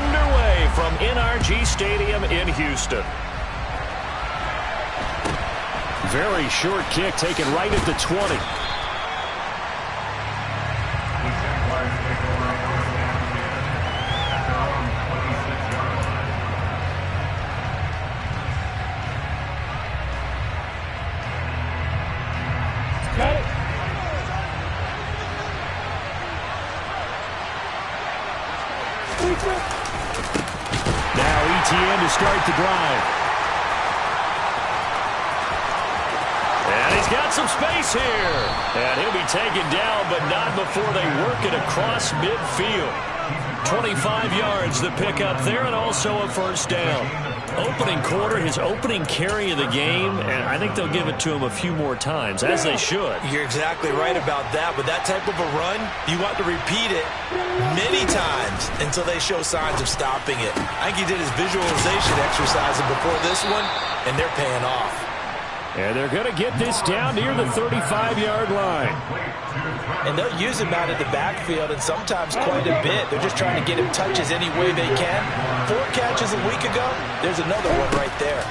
underway from NRG Stadium in Houston. Very short kick taken right at the 20. Now ETN to start the drive. And he's got some space here. And he'll be taken down, but not before they work it across midfield. 25 yards the pick up there, and also a first down. Opening quarter, his opening carry of the game, and I think they'll give it to him a few more times, as they should. You're exactly right about that. With that type of a run, you want to repeat it many times until they show signs of stopping it. I think he did his visualization exercise before this one, and they're paying off. And they're going to get this down near the 35-yard line. And they'll use him out of the backfield, and sometimes quite a bit. They're just trying to get him touches any way they can. 4 catches a week ago, there's another one right there.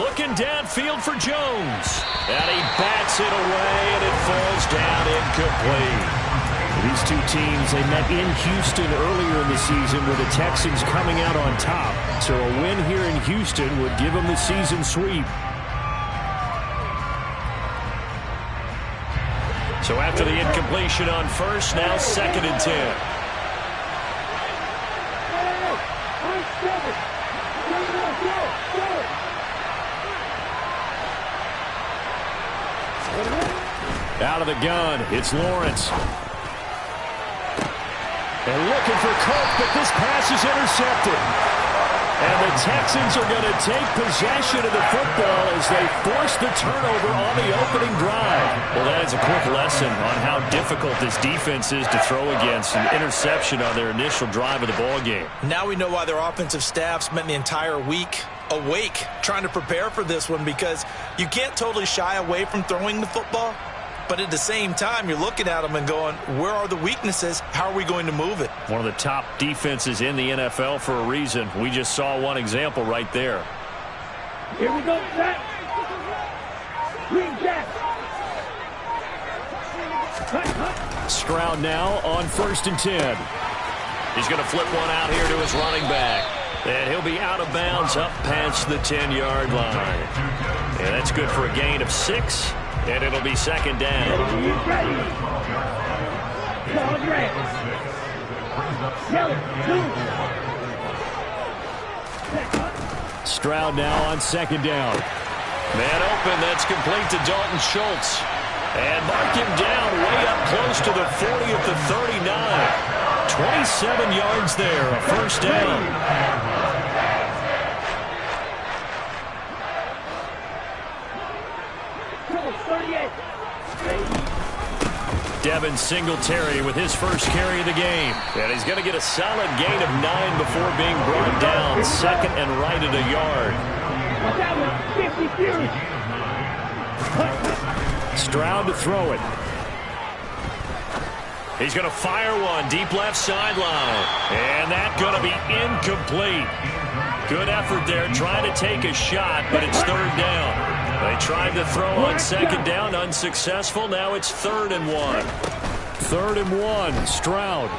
Looking downfield for Jones. And he bats it away, and it falls down incomplete. These two teams, they met in Houston earlier in the season with the Texans coming out on top. So a win here in Houston would give them the season sweep. So after the incompletion on first, now 2nd and 10. Out of the gun, it's Lawrence. And looking for Cook, but this pass is intercepted. And the Texans are going to take possession of the football as they force the turnover on the opening drive. Well, that is a quick lesson on how difficult this defense is to throw against. An interception on their initial drive of the ball game. Now we know why their offensive staff spent the entire week awake trying to prepare for this one, because you can't totally shy away from throwing the football. But at the same time, you're looking at them and going, where are the weaknesses? How are we going to move it? One of the top defenses in the NFL for a reason. We just saw one example right there. Here we go, Jack. Green Jack. Stroud now on 1st and 10. He's going to flip one out here to his running back. And he'll be out of bounds up past the 10-yard line. And that's good for a gain of 6. And it'll be 2nd down. Stroud now on 2nd down. Man open, that's complete to Dalton Schultz. And mark him down way up close to the 40 at the 39. 27 yards there, a first down. Devin Singletary with his first carry of the game. And he's going to get a solid gain of 9 before being brought down. 2nd and right at a yard. Stroud to throw it. He's going to fire one deep left sideline. And that's going to be incomplete. Good effort there trying to take a shot, but it's 3rd down. They tried to throw on 2nd down, unsuccessful. Now it's 3rd and 1. 3rd and 1, Stroud.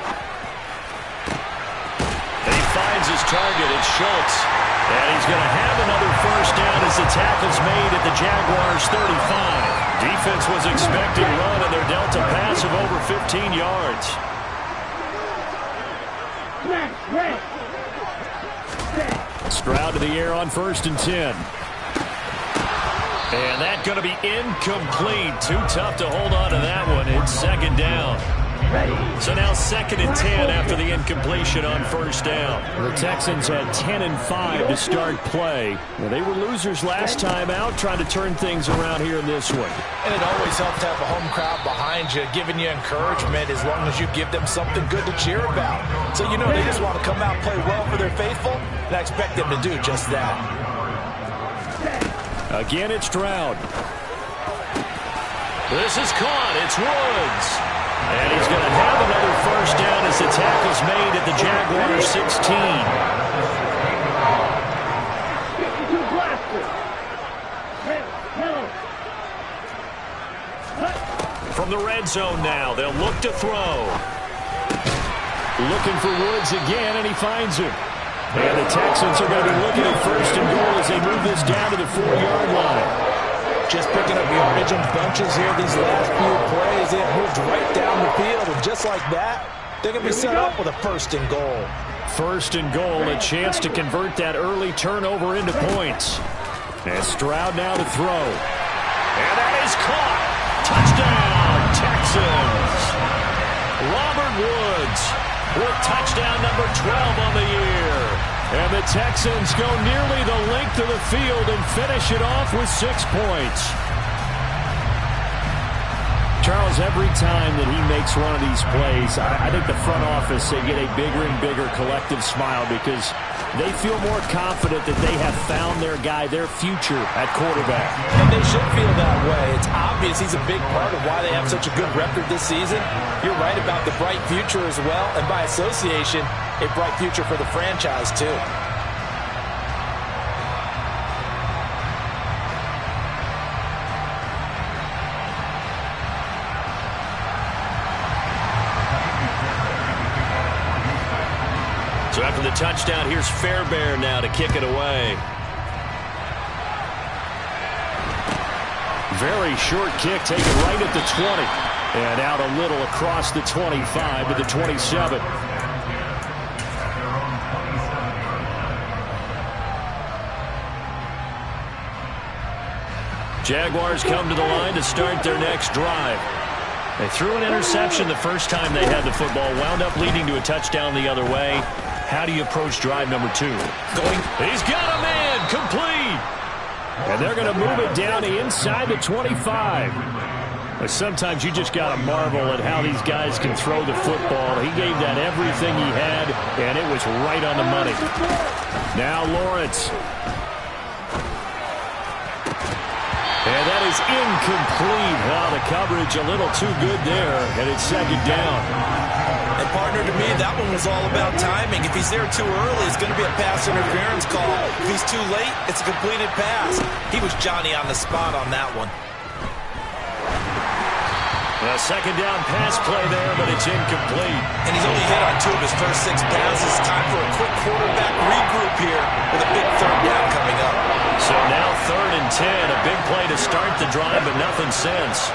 And he finds his target, it's Schultz. And he's going to have another first down as the tackle's made at the Jaguars' 35. Defense was expecting run, and they're dealt a pass of over 15 yards. Stroud to the air on 1st and 10. And that's going to be incomplete. Too tough to hold on to that one. It's 2nd down. So now 2nd and 10 after the incompletion on 1st down. The Texans had 10 and 5 to start play. Well, they were losers last time out, trying to turn things around here in this one. And it always helps to have a home crowd behind you, giving you encouragement as long as you give them something good to cheer about. So you know they just want to come out and play well for their faithful, and I expect them to do just that. Again, it's Stroud. This is caught. It's Woods. And he's going to have another first down as the tackle's made at the Jaguars' 16. From the red zone now, they'll look to throw. Looking for Woods again, and he finds him. And the Texans are going to be looking at first and goal as they move this down to the 4-yard line. Just picking up yardage in bunches here these last few plays. They have moved right down the field, and just like that, they're going to be set up with a first and goal. First and goal, a chance to convert that early turnover into points. And Stroud now to throw. And that is caught. Touchdown, Texans. Robert Woods with touchdown number 12 on the year. And the Texans go nearly the length of the field and finish it off with 6 points. Charles, every time that he makes one of these plays, I think the front office, they get a bigger and bigger collective smile because they feel more confident that they have found their guy, their future at quarterback. And they should feel that way. It's obvious he's a big part of why they have such a good record this season. You're right about the bright future as well, and by association, a bright future for the franchise too. So after the touchdown, here's Fairbairn now to kick it away. Very short kick taken right at the 20. And out a little across the 25 to the 27. Jaguars come to the line to start their next drive. They threw an interception the first time they had the football, wound up leading to a touchdown the other way. How do you approach drive number 2? He's got a man, complete. And they're going to move it down to inside the 25. But sometimes you just got to marvel at how these guys can throw the football. He gave that everything he had, and it was right on the money. Now Lawrence. And that is incomplete. Well, the coverage a little too good there, and it's second down. And partner, to me, that one was all about timing. If he's there too early, it's going to be a pass interference call. If he's too late, it's a completed pass. He was Johnny on the spot on that one. A second down pass play there, but it's incomplete. And he's only hit on 2 of his first 6 passes. Time for a quick quarterback regroup here with a big third down coming up. So now 3rd and 10, a big play to start the drive, but nothing since.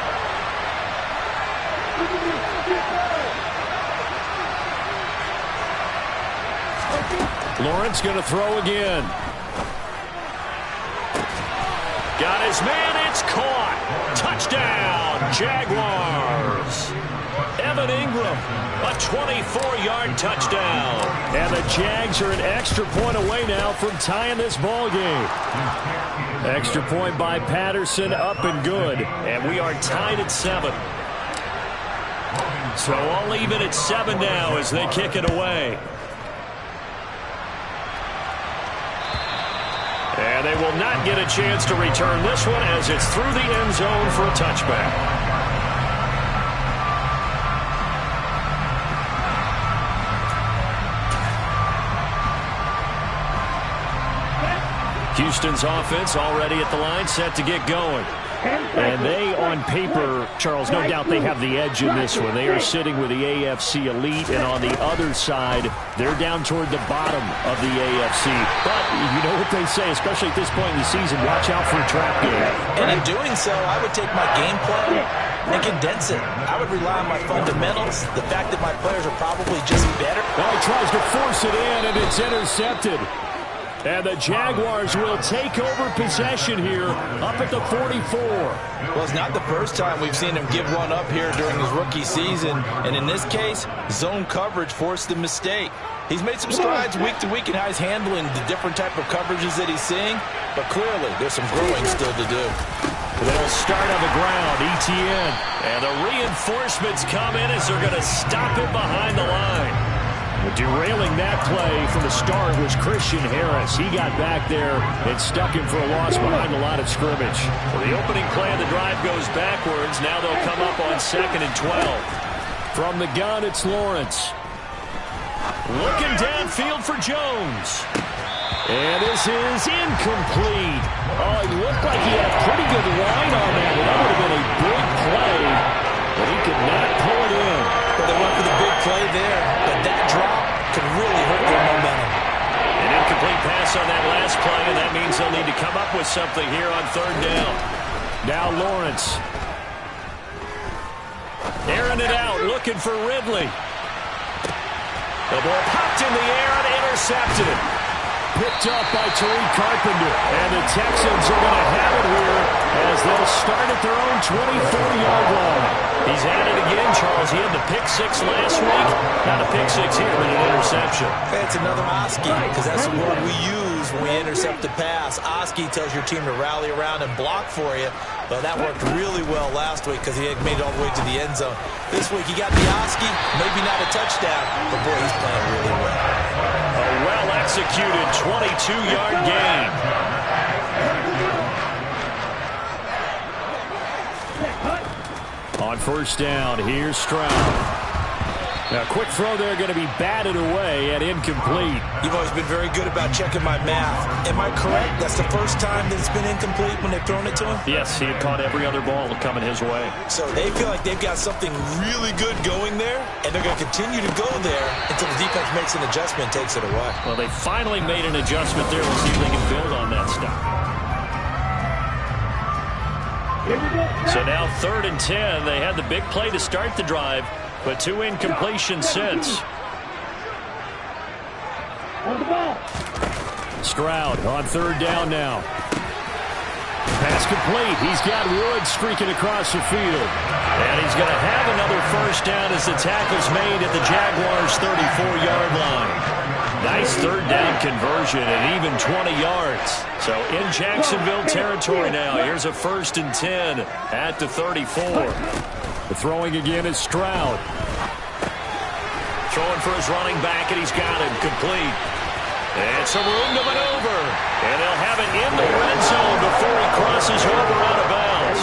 Lawrence going to throw again. Got his man, it's caught. Touchdown, Jaguars. Evan Ingram, a 24-yard touchdown. And the Jags are an extra point away now from tying this ball game. Extra point by Patterson, up and good. And we are tied at 7. So all even at 7 now as they kick it away. And they will not get a chance to return this one as it's through the end zone for a touchback. Houston's offense already at the line, set to get going. And they, on paper, Charles, no doubt they have the edge in this one. They are sitting with the AFC elite, and on the other side, they're down toward the bottom of the AFC. But you know what they say, especially at this point in the season, watch out for a trap game. And in doing so, I would take my game plan and condense it. I would rely on my fundamentals, the fact that my players are probably just better. Well, he tries to force it in, and it's intercepted. And the Jaguars will take over possession here up at the 44. Well, it's not the first time we've seen him give one up here during his rookie season. And in this case, zone coverage forced the mistake. He's made some strides week to week in how he's handling the different type of coverages that he's seeing. But clearly, there's some growing still to do. They'll start on the ground, ETN. And the reinforcements come in as they're going to stop him behind the line. Derailing that play from the start was Christian Harris. He got back there and stuck him for a loss behind the line of scrimmage. Well, the opening play of the drive goes backwards. Now they'll come up on 2nd and 12. From the gun, it's Lawrence. Looking downfield for Jones. And this is incomplete. Oh, it looked like he had a pretty good line on that. That would have been a big play, but he could not pull it in. Well, they went for the big play there, but that drop could really hurt their momentum. An incomplete pass on that last play, and that means they'll need to come up with something here on third down. Now Lawrence. Airing it out, looking for Ridley. The ball popped in the air and intercepted. Picked up by Tariq Carpenter. And the Texans are going to have it here as they'll start at their own 24-yard line. He's at it again, Charles. He had the pick six last week. Not a pick six here, but an interception. Hey, it's another Oski, because that's the word we use when we intercept the pass. Oski tells your team to rally around and block for you. But that worked really well last week because he had made it all the way to the end zone. This week he got the Oski, maybe not a touchdown, but boy, he's playing really well. A well-executed 22-yard gain. On first down, here's Stroud. Now, a quick throw there going to be batted away and incomplete. You've always been very good about checking my math. Am I correct? That's the first time that it's been incomplete when they've thrown it to him? Yes, he had caught every other ball coming his way. So they feel like they've got something really good going there, and they're going to continue to go there until the defense makes an adjustment and takes it away. Well, they finally made an adjustment there. We'll see if they can build on that stuff. So now 3rd and 10. They had the big play to start the drive, but 2 incompletions since. Stroud on 3rd down now. Pass complete. He's got Wood streaking across the field. And he's going to have another first down as the tackle's made at the Jaguars' 34-yard line. Nice 3rd down conversion and even 20 yards. So in Jacksonville territory now. Here's a 1st and 10 at the 34. The throwing again is Stroud. Throwing for his running back, and he's got him complete. And some room to maneuver. And he'll have it in the red zone before he crosses over out of bounds.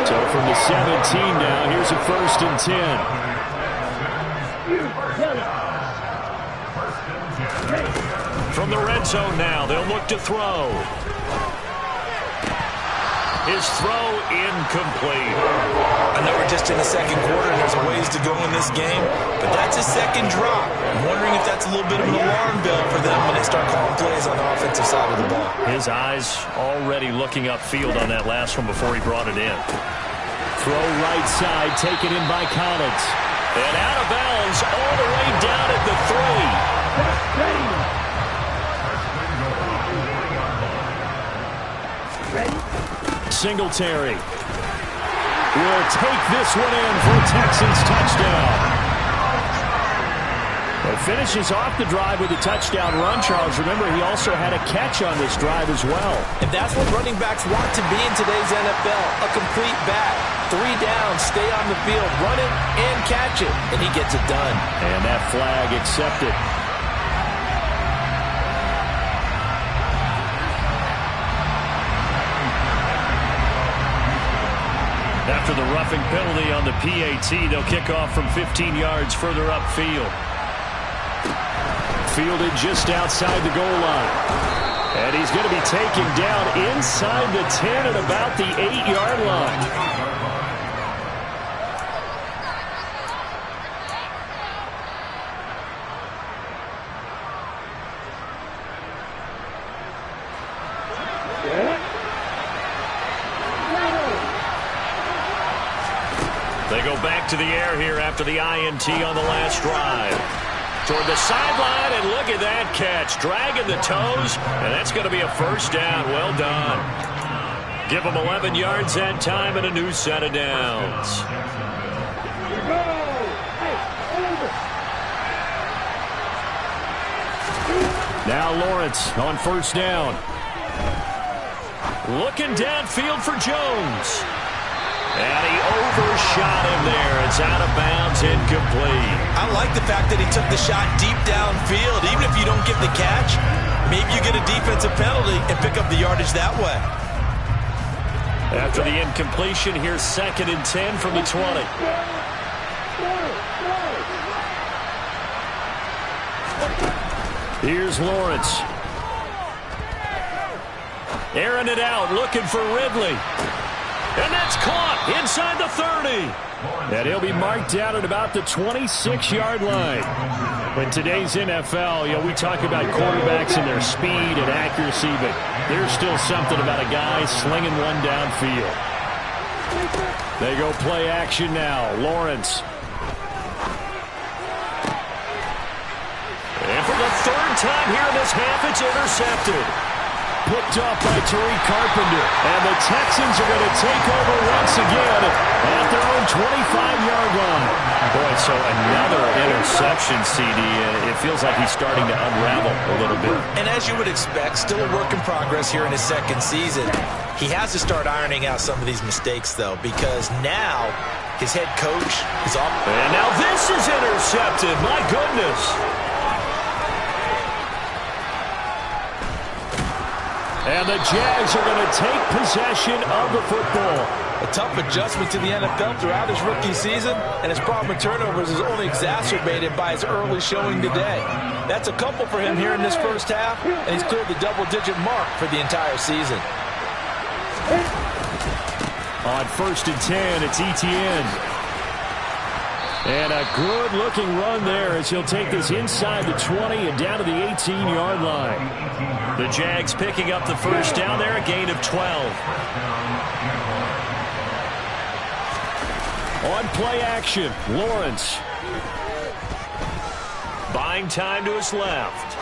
So from the 17 now, here's a 1st and 10. From the red zone now, they'll look to throw. His throw incomplete. I know we're just in the second quarter and there's a ways to go in this game, but that's his second drop. I'm wondering if that's a little bit of an alarm bell for them when they start calling plays on the offensive side of the ball. His eyes already looking upfield on that last one before he brought it in. Throw right side, taken in by Collins. And out of bounds all the way down at the 3. Singletary will take this one in for a Texans touchdown. It finishes off the drive with a touchdown run, Charles. Remember, he also had a catch on this drive as well. And that's what running backs want to be in today's NFL, a complete back. 3 down, stay on the field, run it and catch it, and he gets it done. And that flag accepted. After the roughing penalty on the PAT, they'll kick off from 15 yards further upfield. Fielded just outside the goal line. And he's going to be taken down inside the 10 at about the 8-yard line. They go back to the air here after the INT on the last drive. Toward the sideline, and look at that catch. Dragging the toes, and that's going to be a first down. Well done. Give them 11 yards that time and a new set of downs. Now Lawrence on first down. Looking downfield for Jones. And he overshot him there. It's out of bounds, incomplete. I like the fact that he took the shot deep downfield. Even if you don't get the catch, maybe you get a defensive penalty and pick up the yardage that way. After the incompletion, here's 2nd and 10 from the 20. Here's Lawrence. Airing it out, looking for Ridley. And that's caught inside the 30. And he'll be marked down at about the 26-yard line. In today's NFL, we talk about quarterbacks and their speed and accuracy, but there's still something about a guy slinging one downfield. They go play action now. Lawrence. And for the third time here in this half, it's intercepted. Picked off by Tariq Carpenter. And the Texans are going to take over once again at their own 25-yard line. Boy, so another interception, CD. It feels like he's starting to unravel a little bit. And as you would expect, still a work in progress here in his second season. He has to start ironing out some of these mistakes, though, because now his head coach is off. And now this is intercepted. My goodness. And the Jags are going to take possession of the football. A tough adjustment to the NFL throughout his rookie season, and his problem with turnovers is only exacerbated by his early showing today. That's a couple for him here in this first half, and he's cleared the double-digit mark for the entire season. On 1st and 10, it's Etienne. And a good-looking run there as he'll take this inside the 20 and down to the 18-yard line. The Jags picking up the first down there, a gain of 12. On play action, Lawrence. Buying time to his left.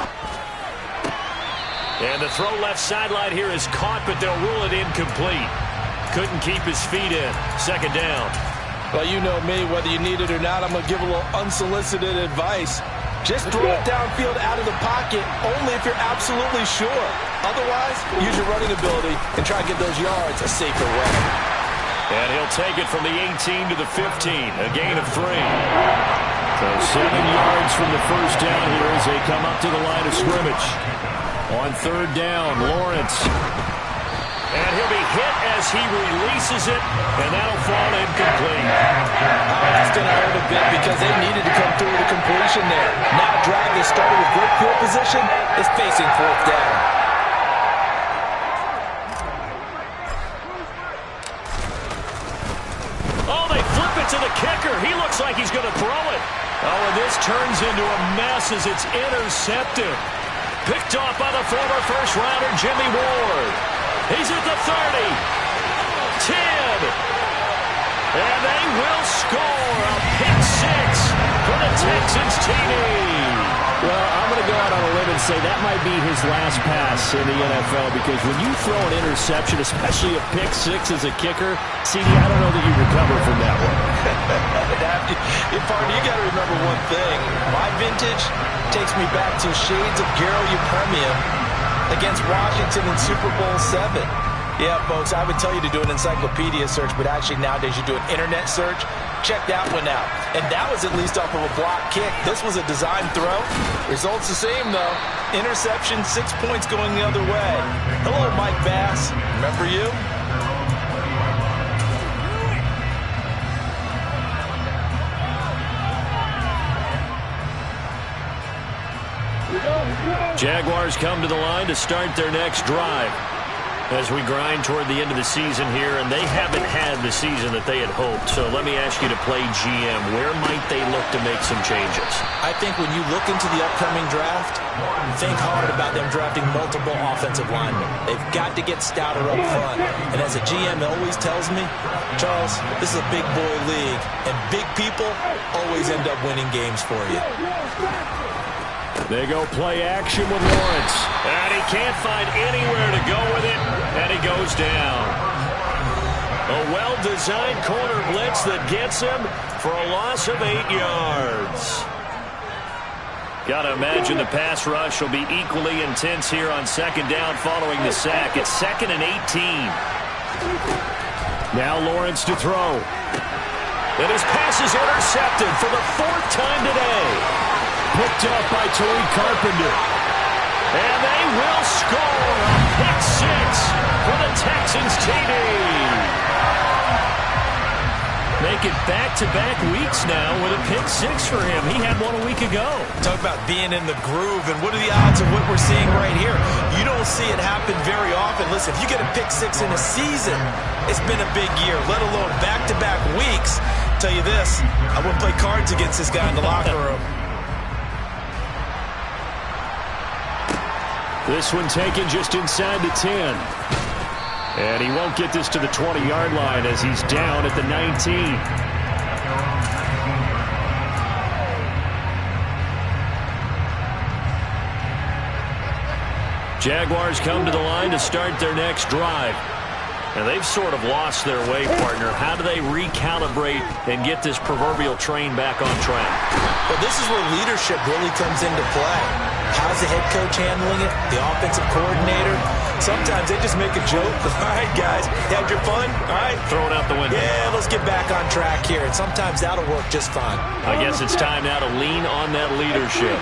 And the throw left sideline here is caught, but they'll rule it incomplete. Couldn't keep his feet in. Second down. Well, you know me, whether you need it or not, I'm going to give a little unsolicited advice. Just throw it downfield out of the pocket, only if you're absolutely sure. Otherwise, use your running ability and try to get those yards a safer way. And he'll take it from the 18 to the 15, a gain of 3. So 7 yards from the first down here as they come up to the line of scrimmage. On third down, Lawrence. And he'll be hit as he releases it, and that'll fall incomplete. That's going to hurt a bit because they needed to come through with a completion there. Now drive is starting with good field position is facing fourth down. Oh, they flip it to the kicker. He looks like he's going to throw it. Oh, and this turns into a mess as it's intercepted. Picked off by the former first-rounder Jimmy Ward. He's at the 30, 10, and they will score a pick six for the Texans TD. Well, I'm going to go out on a limb and say that might be his last pass in the NFL because when you throw an interception, especially a pick six as a kicker, CD, I don't know that you recover from that one. You got to remember one thing. My vintage takes me back to shades of Garo Yepremian against Washington in Super Bowl 7. Yeah, folks, I would tell you to do an encyclopedia search, but actually nowadays you do an internet search. Check that one out. And that was at least off of a block kick. This was a design throw. Results the same, though. Interception, 6 points going the other way. Hello, Mike Bass. Remember you? Jaguars come to the line to start their next drive as we grind toward the end of the season here, and they haven't had the season that they had hoped. So let me ask you to play GM. Where might they look to make some changes? I think when you look into the upcoming draft, think hard about them drafting multiple offensive linemen. They've got to get stouter up front. And as a GM always tells me, Charles, this is a big boy league, and big people always end up winning games for you. They go play action with Lawrence. And he can't find anywhere to go with it, and he goes down. A well-designed corner blitz that gets him for a loss of 8 yards. Got to imagine the pass rush will be equally intense here on second down following the sack. It's 2nd and 18. Now Lawrence to throw. And his pass is intercepted for the 4th time today. Picked up by Tariq Carpenter. And they will score a pick six for the Texans TD. make it back-to-back weeks now with a pick six for him. He had one a week ago. Talk about being in the groove, and what are the odds of what we're seeing right here? You don't see it happen very often. Listen, if you get a pick six in a season, it's been a big year, let alone back-to-back weeks. Tell you this, I wouldn't play cards against this guy in the locker room. This one taken just inside the 10. And he won't get this to the 20-yard line as he's down at the 19. Jaguars come to the line to start their next drive. And they've sort of lost their way, partner. How do they recalibrate and get this proverbial train back on track? Well, this is where leadership really comes into play. How's the head coach handling it? The offensive coordinator? Sometimes they just make a joke. All right, guys, you had your fun? All right. Throw it out the window. Yeah, let's get back on track here. And sometimes that'll work just fine. I guess it's time now to lean on that leadership.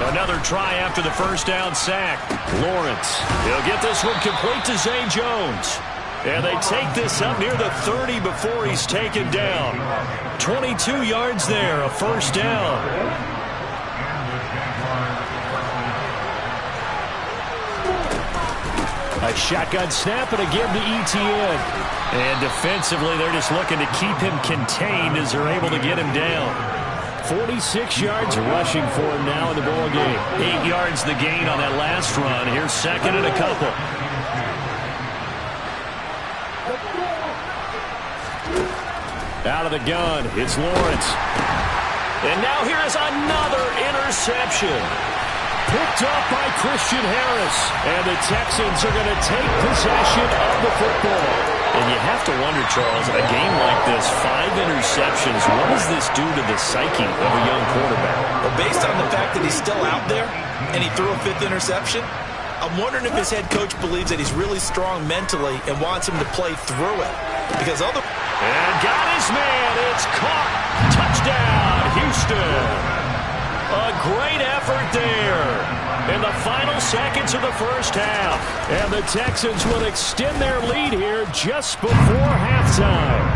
Another try after the first down sack. Lawrence. He'll get this one complete to Zay Jones. And they take this up near the 30 before he's taken down. 22 yards there, a first down. A shotgun snap and a give to Etienne. And defensively, they're just looking to keep him contained as they're able to get him down. 46 yards rushing for him now in the ball game. 8 yards the gain on that last run. Here's second and a couple. Out of the gun, it's Lawrence. And now here is another interception. Picked up by Christian Harris. And the Texans are going to take possession of the football. And you have to wonder, Charles, a game like this, 5 interceptions, what does this do to the psyche of a young quarterback? Well, based on the fact that he's still out there and he threw a 5th interception, I'm wondering if his head coach believes that he's really strong mentally and wants him to play through it. Because other... And got his man. It's caught. Touchdown, Houston. A great effort there in the final seconds of the first half. And the Texans will extend their lead here just before halftime.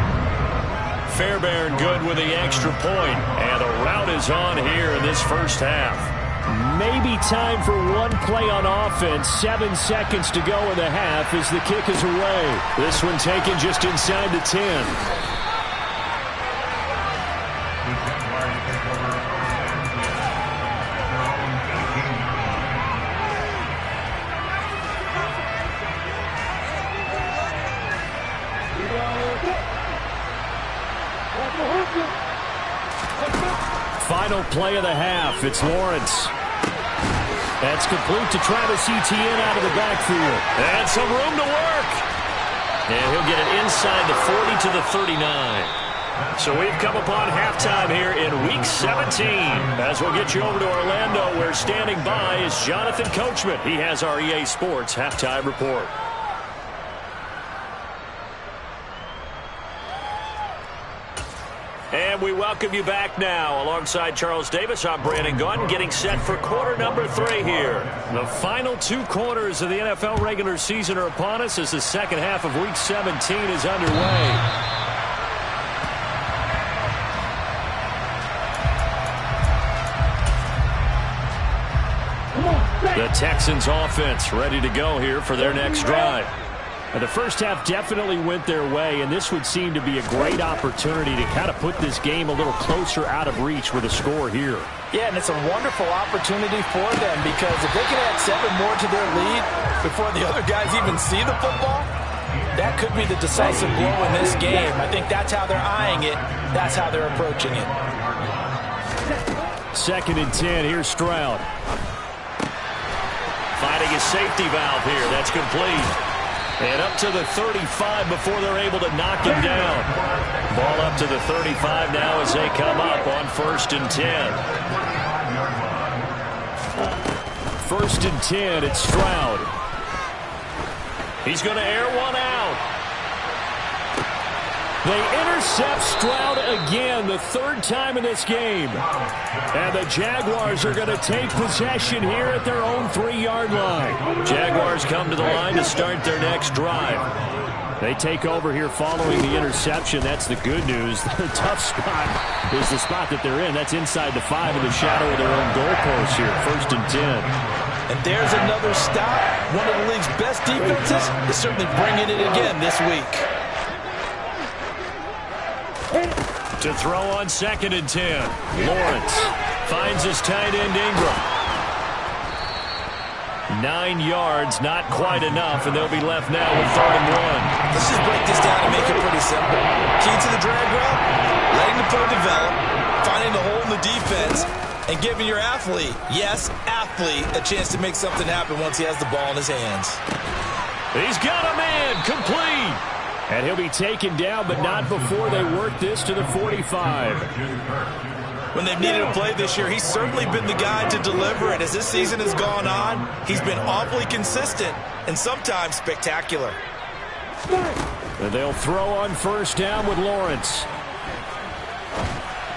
Fairbairn good with the extra point. And the rout is on here in this first half. Maybe time for one play on offense. 7 seconds to go in the half as the kick is away. This one taken just inside the 10. Final play of the half. It's Lawrence. That's complete to Travis Etienne out of the backfield. And some room to work. And he'll get it inside the 40 to the 39. So we've come upon halftime here in Week 17. As we'll get you over to Orlando, where standing by is Jonathan Coachman. He has our EA Sports Halftime Report. And we welcome you back now. Alongside Charles Davis, I'm Brandon Gaudin, getting set for quarter number 3 here. The final 2 quarters of the NFL regular season are upon us as the second half of Week 17 is underway. The Texans offense ready to go here for their next drive. The first half definitely went their way, and this would seem to be a great opportunity to kind of put this game a little closer out of reach with a score here. Yeah, and it's a wonderful opportunity for them because if they can add 7 more to their lead before the other guys even see the football, that could be the decisive blow in this game. I think that's how they're eyeing it. That's how they're approaching it. 2nd and 10. Here's Stroud. Finding a safety valve here. That's complete. And up to the 35 before they're able to knock him down. Ball up to the 35 now as they come up on 1st and 10. 1st and 10, it's Stroud. He's going to air one out. They intercept Stroud again, the 3rd time in this game. And the Jaguars are going to take possession here at their own 3-yard line. Jaguars come to the line to start their next drive. They take over here following the interception. That's the good news. The tough spot is the spot that they're in. That's inside the 5 in the shadow of their own goalpost here. 1st and 10. And there's another stop. One of the league's best defenses is certainly bringing it again this week. To throw on 2nd and 10. Lawrence finds his tight end Ingram. 9 yards, not quite enough, and they'll be left now with 3rd and 1. Let's just break this down and make it pretty simple. Key to the drag route, letting the play develop, finding the hole in the defense, and giving your athlete, yes, athlete, a chance to make something happen once he has the ball in his hands. He's got a man, complete. And he'll be taken down, but not before they work this to the 45. When they've needed a play this year, he's certainly been the guy to deliver it. As this season has gone on, he's been awfully consistent and sometimes spectacular. And they'll throw on 1st down with Lawrence.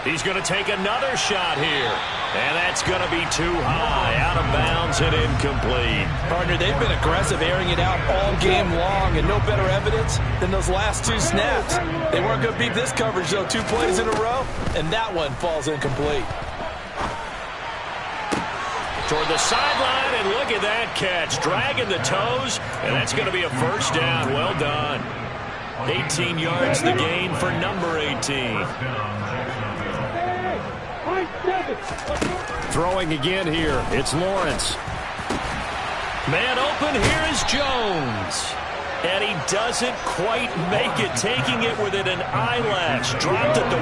He's going to take another shot here. And that's going to be too high, out of bounds and incomplete. Partner, they've been aggressive, airing it out all game long, and no better evidence than those last 2 snaps. They weren't going to beat this coverage, though, 2 plays in a row, and that one falls incomplete. Toward the sideline, and look at that catch, dragging the toes, and that's going to be a 1st down. Well done. 18 yards the gain for number 18. Throwing again here. It's Lawrence. Man open, here is Jones. And he doesn't quite make it, taking it within an eyelash. Dropped at the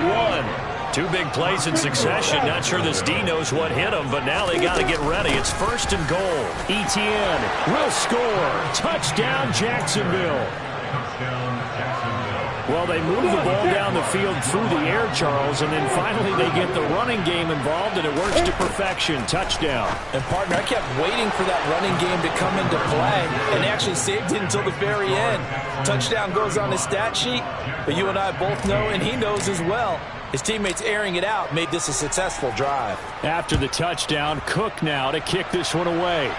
1. 2 big plays in succession. Not sure this D knows what hit him, but now they got to get ready. It's 1st and goal. ETN will score. Touchdown, Jacksonville. Well, they move the ball down the field through the air, Charles, and then finally they get the running game involved, and it works to perfection. Touchdown. And, partner, I kept waiting for that running game to come into play, and they actually saved it until the very end. Touchdown goes on his stat sheet, but you and I both know, and he knows as well, his teammates airing it out made this a successful drive. After the touchdown, Cook now to kick this one away.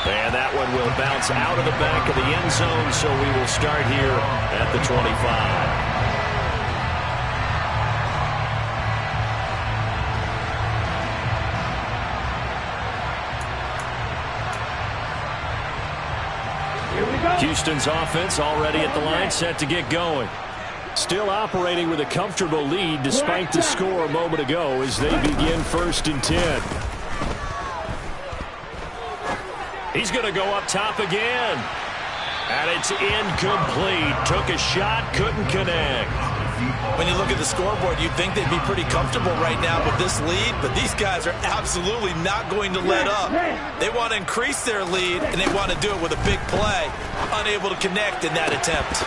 And that one will bounce out of the back of the end zone, so we will start here at the 25. Houston's offense already at the line, set to get going. Still operating with a comfortable lead despite the score a moment ago as they begin 1st and 10. He's going to go up top again. And it's incomplete. Took a shot, couldn't connect. When you look at the scoreboard, you'd think they'd be pretty comfortable right now with this lead, but these guys are absolutely not going to let up. They want to increase their lead, and they want to do it with a big play. Unable to connect in that attempt.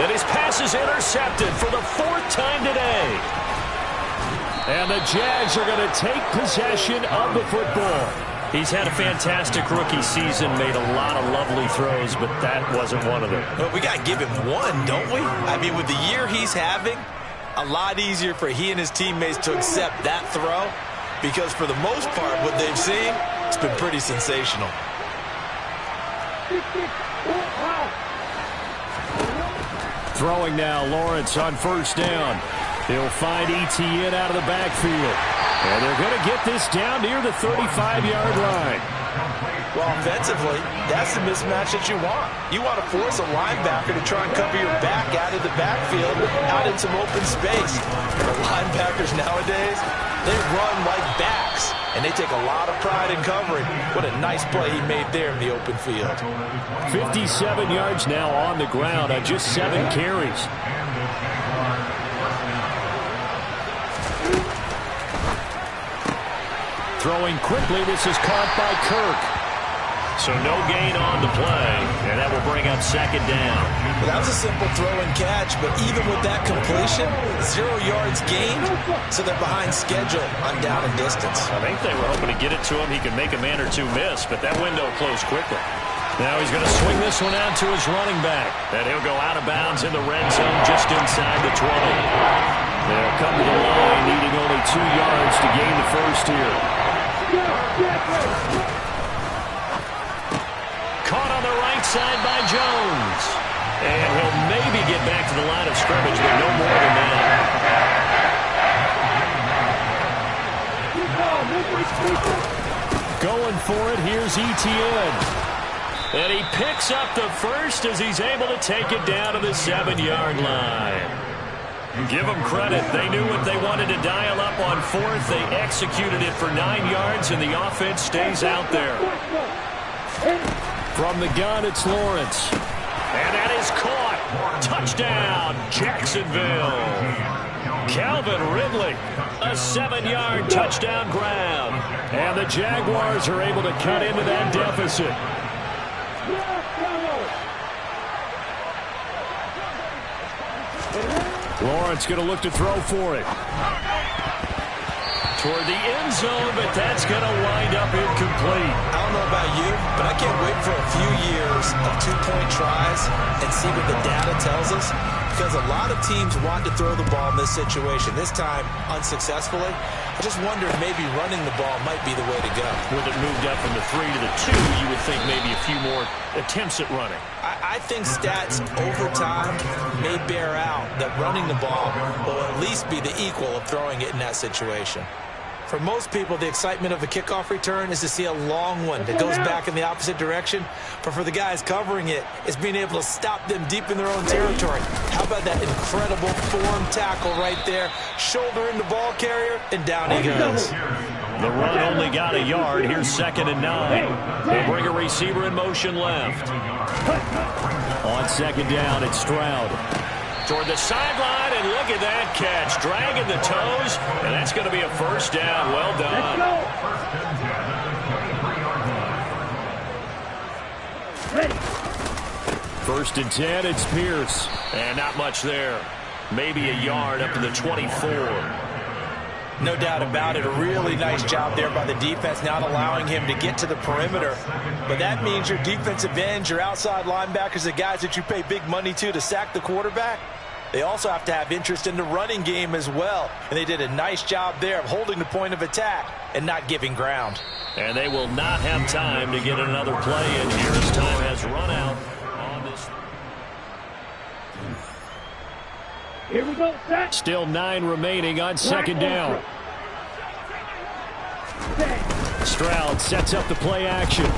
And his pass is intercepted for the 4th time today. And the Jags are going to take possession of the football. He's had a fantastic rookie season, made a lot of lovely throws, but that wasn't one of them. Well, we got to give him one, don't we? I mean, with the year he's having, a lot easier for he and his teammates to accept that throw, because for the most part, what they've seen, it's been pretty sensational. Throwing now, Lawrence on 1st down. He'll find ETN out of the backfield. And they're going to get this down near the 35-yard line. Well, offensively, that's the mismatch that you want. You want to force a linebacker to try and cover your back out of the backfield, out in some open space. The linebackers nowadays, they run like backs, and they take a lot of pride in covering. What a nice play he made there in the open field. 57 yards now on the ground on just 7 carries. Throwing quickly, this is caught by Kirk. So no gain on the play, and that will bring up 2nd down. Well, that was a simple throw and catch, but even with that completion, 0 yards gained, so they're behind schedule on down and distance. I think they were hoping to get it to him. He could make a man or 2 miss, but that window closed quickly. Now he's going to swing this one out to his running back. And he'll go out of bounds in the red zone just inside the 20. They'll come to the line, needing only 2 yards to gain the 1st here. Caught on the right inside by Jones. And he'll maybe get back to the line of scrimmage, but no more than that. Going for it, here's Etienne. And he picks up the first as he's able to take it down to the 7-yard line. Give them credit. They knew what they wanted to dial up on fourth. They executed it for 9 yards, and the offense stays out there. From the gun, it's Lawrence. And that is caught. Touchdown, Jacksonville. Calvin Ridley, a 7-yard touchdown grab. And the Jaguars are able to cut into that deficit. Lawrence going to look to throw for it. Toward the end zone, but that's going to wind up incomplete. I don't know about you, but I can't wait for a few years of two-point tries and see what the data tells us, because a lot of teams want to throw the ball in this situation. This time, unsuccessfully. I just wonder if maybe running the ball might be the way to go. With it moved up from the 3 to the 2, you would think maybe a few more attempts at running. I think stats over time may bear out that running the ball will at least be the equal of throwing it in that situation. For most people, the excitement of a kickoff return is to see a long one that goes back in the opposite direction. But for the guys covering it, it's being able to stop them deep in their own territory. How about that incredible form tackle right there? Shoulder in the ball carrier, and down he goes. The run only got a yard. Here's 2nd and 9. They'll bring a receiver in motion left. On 2nd down, it's Stroud. Toward the sideline, and look at that catch. Dragging the toes, and that's going to be a first down. Well done. Ready. 1st and 10, it's Pierce. And not much there. Maybe a yard up to the 24. No doubt about it. A really nice job there by the defense, not allowing him to get to the perimeter. But that means your defensive ends, your outside linebackers, the guys that you pay big money to sack the quarterback, they also have to have interest in the running game as well. And they did a nice job there of holding the point of attack and not giving ground. And they will not have time to get another play in here as time has run out on this. Here we go, set. Still 9 remaining on 2nd down. Stroud sets up the play action.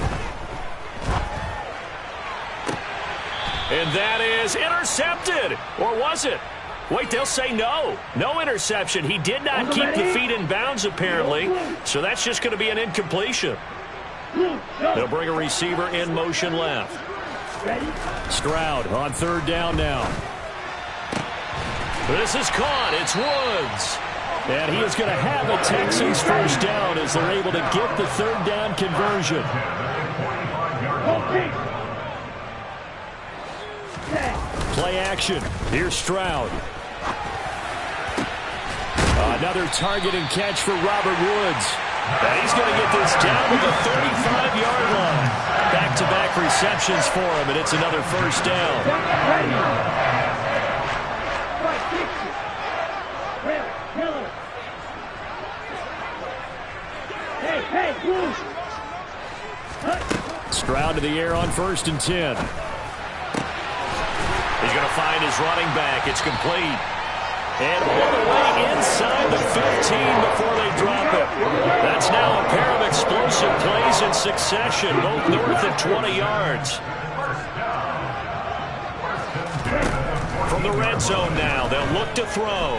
And that is intercepted. Or was it? Wait, they'll say no. No interception. He did not keep the feet in bounds, apparently. So that's just going to be an incompletion. They'll bring a receiver in motion left. Stroud on 3rd down now. This is caught. It's Woods. And he is going to have a Texans first down as they're able to get the 3rd down conversion. Play action. Here's Stroud. Another target and catch for Robert Woods. And he's going to get this down to the 35-yard line. Back-to-back receptions for him, and it's another first down. Stroud to the air on 1st and 10. He's going to find his running back. It's complete. And all the way inside the 15 before they drop it. That's now a pair of explosive plays in succession, both north of 20 yards. From the red zone now, they'll look to throw.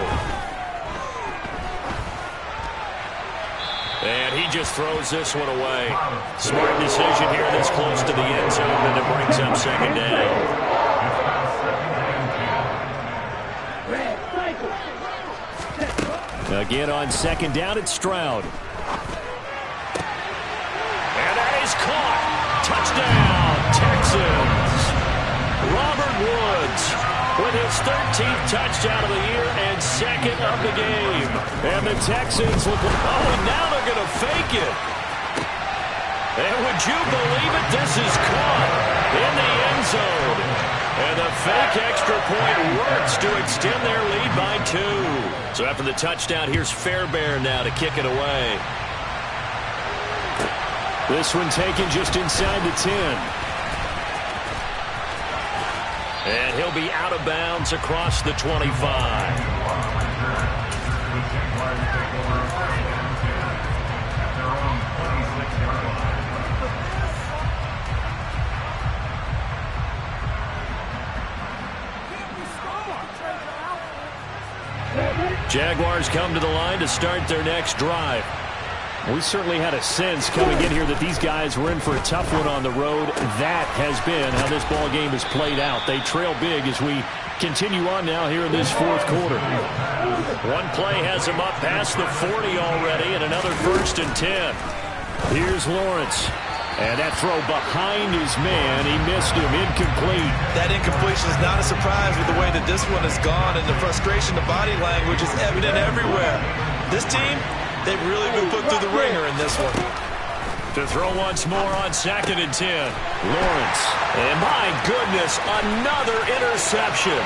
And he just throws this one away. Smart decision here this close to the end zone, and it brings up 2nd down. Again on 2nd down, it's Stroud. And that is caught. Touchdown, Texans. Robert Woods with his 13th touchdown of the year and 2nd of the game. And the Texans look like, oh, now they're going to fake it. And would you believe it? This is caught in the end zone. And the fake extra point works to extend their lead by 2. So after the touchdown, here's Fairbairn now to kick it away. This one taken just inside the 10. And he'll be out of bounds across the 25. Jaguars come to the line to start their next drive. We certainly had a sense coming in here that these guys were in for a tough one on the road. That has been how this ball game has played out. They trail big as we continue on now here in this fourth quarter. One play has him up past the 40 already, and another 1st and 10. Here's Lawrence. And that throw behind his man, he missed him, incomplete. That incompletion is not a surprise with the way that this one has gone, and the frustration, the body language is evident everywhere. This team, they've really been put through the ringer in this one. To throw once more on 2nd and 10. Lawrence. And my goodness, another interception.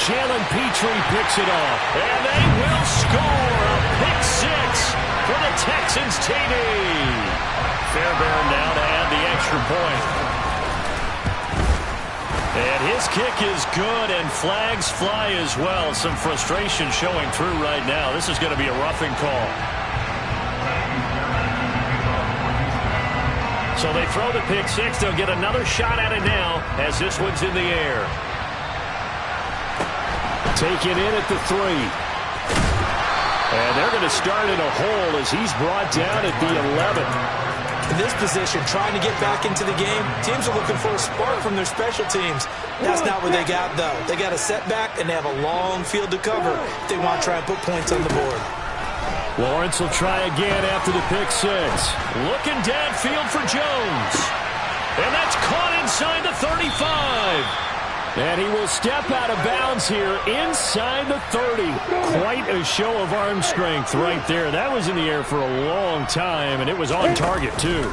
Jalen Petrie picks it off. And they will score a pick 6 for the Texans TD. Fairbairn now to add the extra point. And his kick is good, and flags fly as well. Some frustration showing through right now. This is going to be a roughing call. So they throw the pick 6. They'll get another shot at it now as this one's in the air. Taken in at the 3. And they're going to start in a hole as he's brought down at the 11. In this position, trying to get back into the game, teams are looking for a spark from their special teams. That's not what they got, though. They got a setback, and they have a long field to cover if they want to try and put points on the board. Lawrence will try again after the pick 6. Looking downfield for Jones. And that's caught inside the 35. And he will step out of bounds here inside the 30. Quite a show of arm strength right there. That was in the air for a long time, and it was on target, too.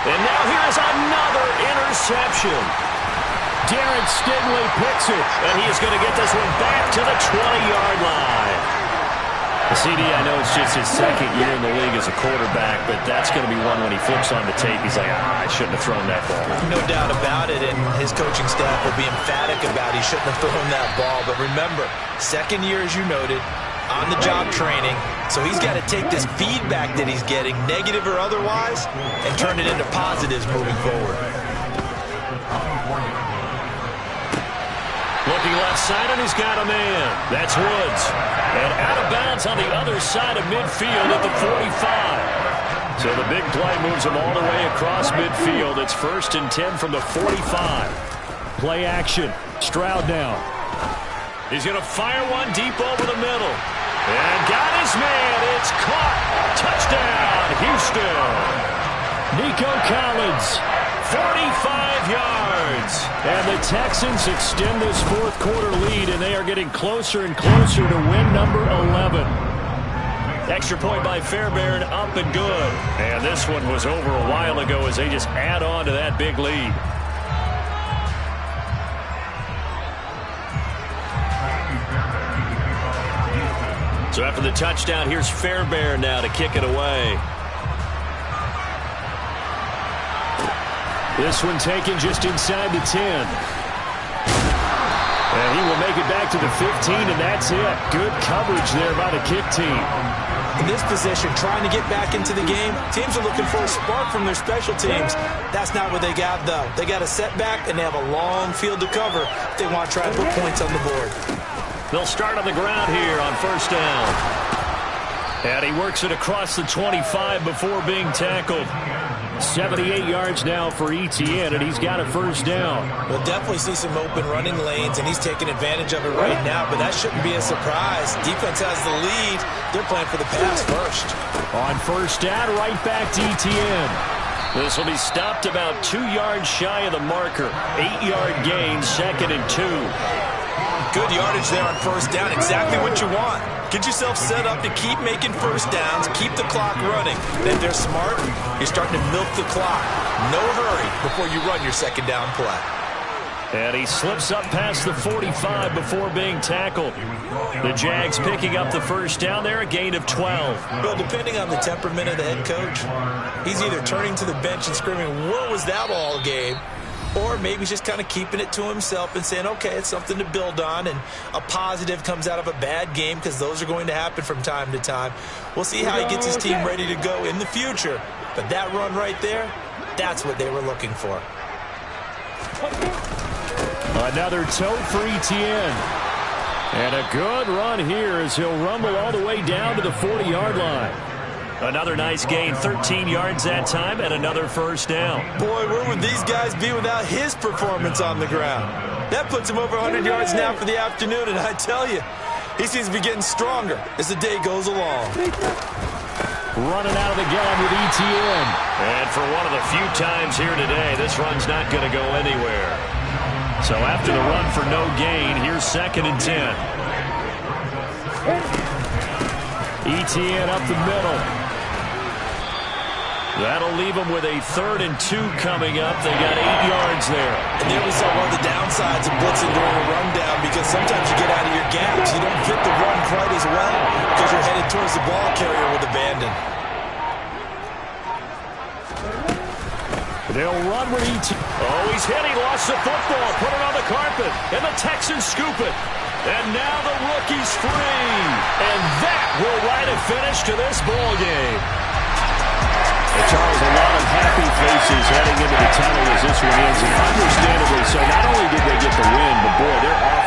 And now here's another interception. Derek Stingley picks it. And he is going to get this one back to the 20-yard line. CD, I know it's just his 2nd year in the league as a quarterback, but that's going to be one when he flips on the tape. He's like, I shouldn't have thrown that ball. No doubt about it, and his coaching staff will be emphatic about he shouldn't have thrown that ball. But remember, 2nd year, as you noted, on-the-job training, so he's got to take this feedback that he's getting, negative or otherwise, and turn it into positives moving forward. Looking left side, and he's got a man. That's Woods. And out of bounds on the other side of midfield at the 45. So the big play moves him all the way across midfield. It's 1st and 10 from the 45. Play action. Stroud now. He's going to fire one deep over the middle. And got his man. It's caught. Touchdown, Houston. Nico Collins. 45 yards. And the Texans extend this fourth quarter lead, and they are getting closer and closer to win number 11. Extra point by Fairbairn, up and good. And this one was over a while ago as they just add on to that big lead. So after the touchdown, here's Fairbairn now to kick it away. This one taken just inside the 10. And he will make it back to the 15, and that's it. Good coverage there by the kick team. In this position, trying to get back into the game, teams are looking for a spark from their special teams. That's not what they got, though. They got a setback, and they have a long field to cover if they want to try and put points on the board. They'll start on the ground here on 1st down. And he works it across the 25 before being tackled. 78 yards now for ETN, and he's got a 1st down. We'll definitely see some open running lanes, and he's taking advantage of it right now, but that shouldn't be a surprise. Defense has the lead. They're playing for the pass first. On 1st down, right back to ETN. This will be stopped about 2 yards shy of the marker. 8-yard gain, 2nd and 2. Good yardage there on 1st down. Exactly what you want. Get yourself set up to keep making 1st downs, keep the clock running. And if they're smart, you're starting to milk the clock. No hurry before you run your 2nd down play. And he slips up past the 45 before being tackled. The Jags picking up the first down there, a gain of 12. Well, depending on the temperament of the head coach, he's either turning to the bench and screaming, "What was that all game?" Or maybe he's just kind of keeping it to himself and saying, okay, it's something to build on, and a positive comes out of a bad game, because those are going to happen from time to time. We'll see how he gets his team ready to go in the future. But that run right there, that's what they were looking for. Another toe for Etienne. And a good run here as he'll rumble all the way down to the 40-yard line. Another nice gain, 13 yards that time, and another first down. Boy, where would these guys be without his performance on the ground? That puts him over 100 yards now for the afternoon, and I tell you, he seems to be getting stronger as the day goes along. Running out of the gun with Etienne. And for one of the few times here today, this run's not going to go anywhere. So after the run for no gain, here's 2nd and 10. Etienne up the middle. That'll leave them with a 3rd and 2 coming up. They got 8 yards there. And there we saw one of the downsides of blitzing during a rundown, because sometimes you get out of your gaps. You don't fit the run quite as well because you're headed towards the ball carrier with abandon. They'll run with Etienne. Oh, he's hit. He lost the football. Put it on the carpet. And the Texans scoop it. And now the rookie's free. And that will write a finish to this ball game. And Charles, a lot of happy faces heading into the tunnel as this one ends. And understandably so. Not only did they get the win, but boy, their offense